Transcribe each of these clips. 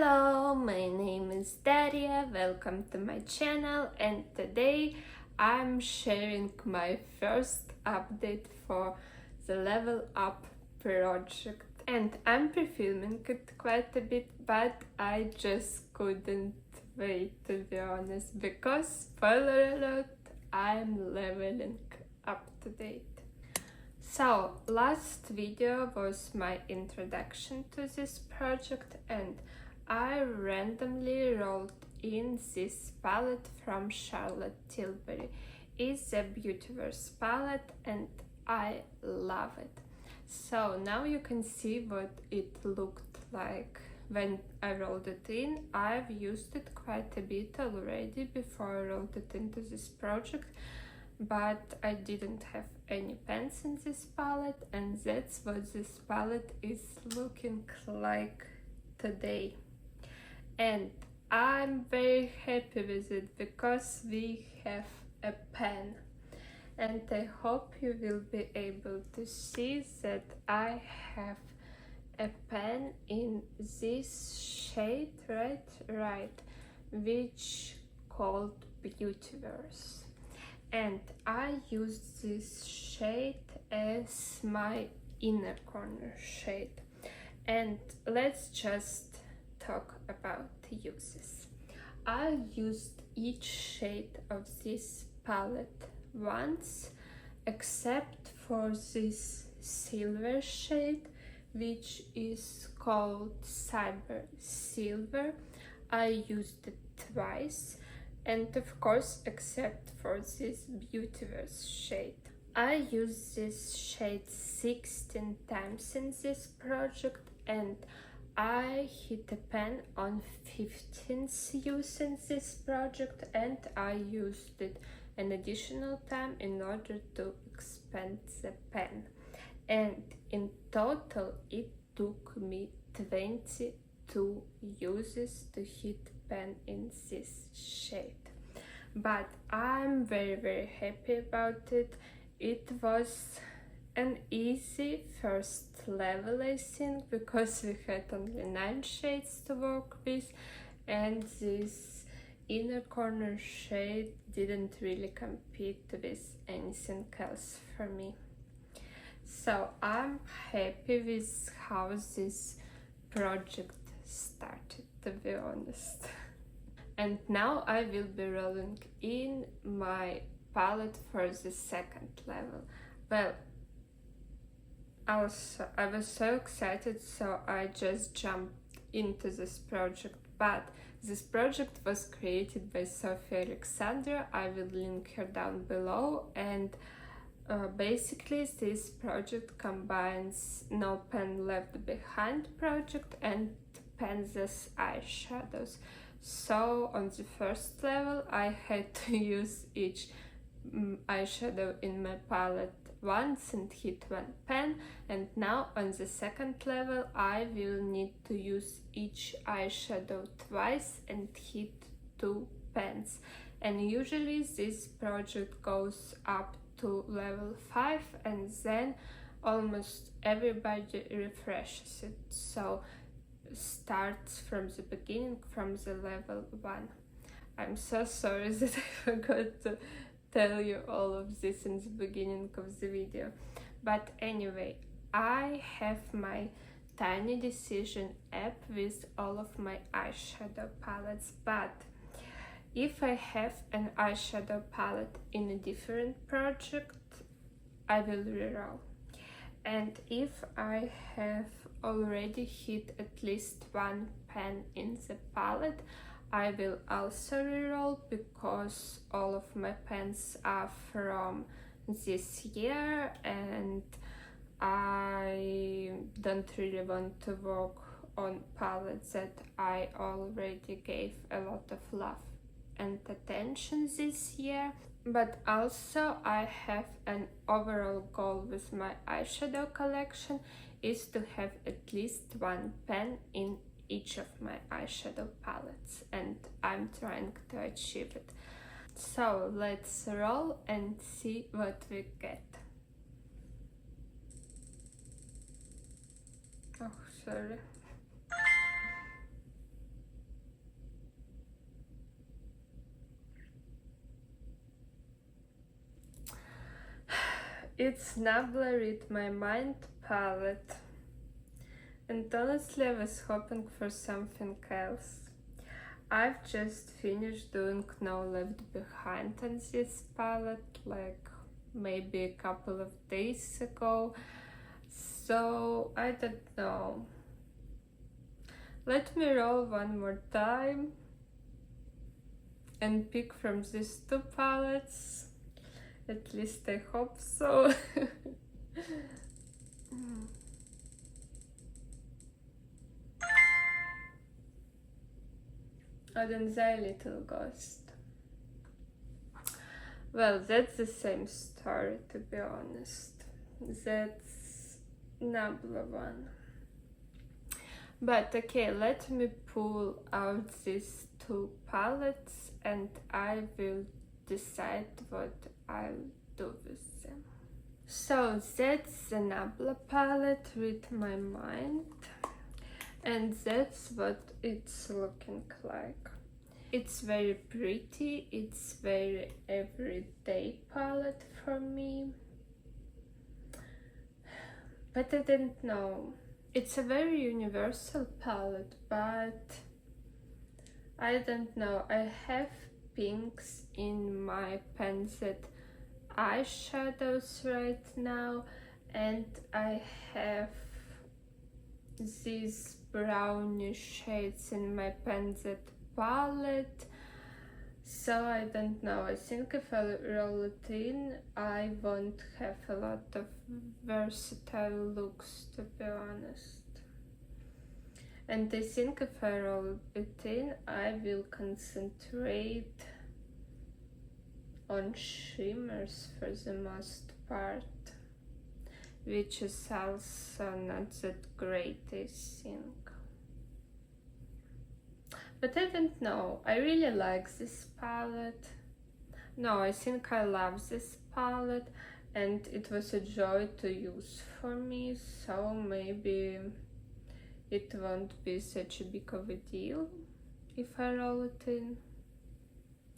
Hello, my name is Daria, welcome to my channel, and today I'm sharing my first update for the Level Up project. And I'm pre-filming it quite a bit, but I just couldn't wait, to be honest, because spoiler alert, I'm leveling up to date. So, last video was my introduction to this project, and I randomly rolled in this palette from Charlotte Tilbury. It's a Beautyverse palette and I love it. So now you can see what it looked like when I rolled it in. I've used it quite a bit already before I rolled it into this project, but I didn't have any pens in this palette, and that's what this palette is looking like today. And I'm very happy with it because we have a pen, and I hope you will be able to see that I have a pen in this shade right, which called Beautyverse. And I use this shade as my inner corner shade. And let's just talk about the uses. I used each shade of this palette once, except for this silver shade, which is called Cyber Silver. I used it twice, and of course except for this Beautyverse shade. I used this shade 16 times in this project, and I hit the pen on 15th use in this project, and I used it an additional time in order to expand the pen. And in total it took me 22 uses to hit pen in this shade. But I'm very happy about it. It was an easy first level, I think, because we had only 9 shades to work with, and this inner corner shade didn't really compete with anything else for me. So I'm happy with how this project started, to be honest. And now I will be rolling in my palette for the second level. Well, I was so excited, so I just jumped into this project. But this project was created by Sofie Alexandra. I will link her down below, and basically this project combines No Pen Left Behind project and Pen's eyeshadows. So on the first level I had to use each eyeshadow in my palette once and hit 1 pen, and now on the second level I will need to use each eyeshadow twice and hit 2 pens. And usually this project goes up to level 5, and then almost everybody refreshes it, so starts from the beginning, from the level 1. I'm so sorry that I forgot to tell you all of this in the beginning of the video. But anyway, I have my Tiny Decision app with all of my eyeshadow palettes, but if I have an eyeshadow palette in a different project, I will reroll. And if I have already hit at least 1 pen in the palette, I will also reroll, because all of my pens are from this year and I don't really want to work on palettes that I already gave a lot of love and attention this year. But also I have an overall goal with my eyeshadow collection is to have at least 1 pen in each of my eyeshadow palettes, and I'm trying to achieve it. So let's roll and see what we get. Oh, sorry. It's Nabla Read My Mind palette. And honestly, I was hoping for something else. I've just finished doing No Left Behind on this palette, like maybe a couple of days ago. So I don't know. Let me roll one more time and pick from these two palettes. At least I hope so. Odenzai Little Ghost. Well, that's the same story, to be honest. That's Nabla one. But okay, let me pull out these two palettes and I will decide what I'll do with them. So that's the Nabla palette, Read My Mind, and that's what it's looking like. It's very pretty, it's very everyday palette for me, but I don't know. It's a very universal palette, but I don't know. I have pinks in my pencil eyeshadows right now, and I have these brownish shades in my pencil palette. So I don't know. I think if I roll it in, I won't have a lot of versatile looks, to be honest. And I think if I roll it in, I will concentrate on shimmers for the most part, which is also not that great, I think. But I don't know, I really like this palette. No, I think I love this palette and it was a joy to use for me, so maybe it won't be such a big of a deal if I roll it in.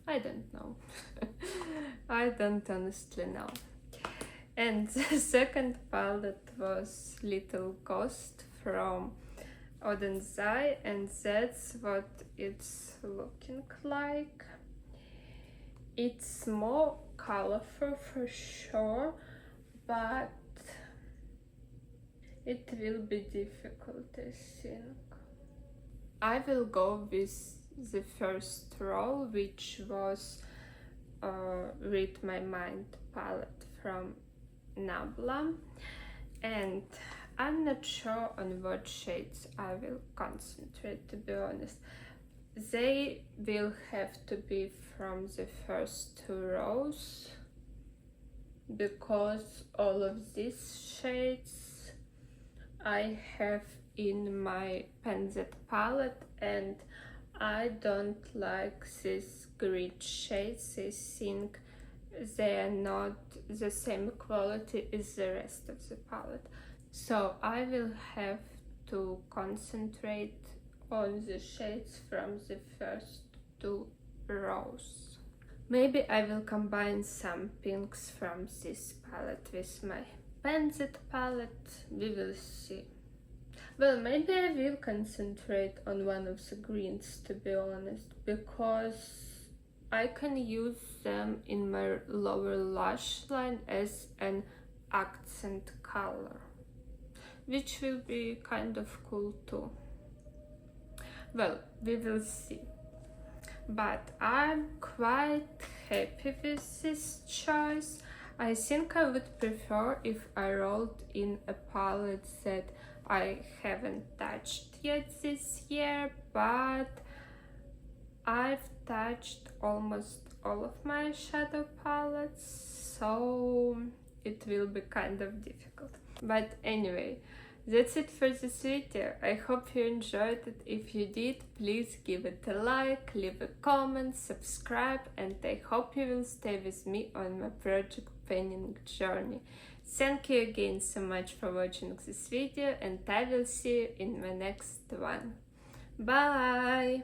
I don't know. I don't honestly know. And the second palette was Little Ghost from Odenzai, and that's what it's looking like. It's more colorful for sure, but it will be difficult, I think. I will go with the first roll, which was Read My Mind palette from Nabla, and I'm not sure on what shades I will concentrate, to be honest. They will have to be from the first two rows, because all of these shades I have in my pencil palette and I don't like these green shades. I think they are not the same quality as the rest of the palette. So I will have to concentrate on the shades from the first two rows. Maybe I will combine some pinks from this palette with my pencil palette. We will see. Well, maybe I will concentrate on one of the greens, to be honest, because I can use them in my lower lash line as an accent color, which will be kind of cool too. Well, we will see. But I'm quite happy with this choice. I think I would prefer if I rolled in a palette that I haven't touched yet this year, but I've touched almost all of my shadow palettes, so it will be kind of difficult. But anyway, that's it for this video. I hope you enjoyed it. If you did, please give it a like, leave a comment, subscribe, and I hope you will stay with me on my project painting journey. Thank you again so much for watching this video, and I will see you in my next one. Bye!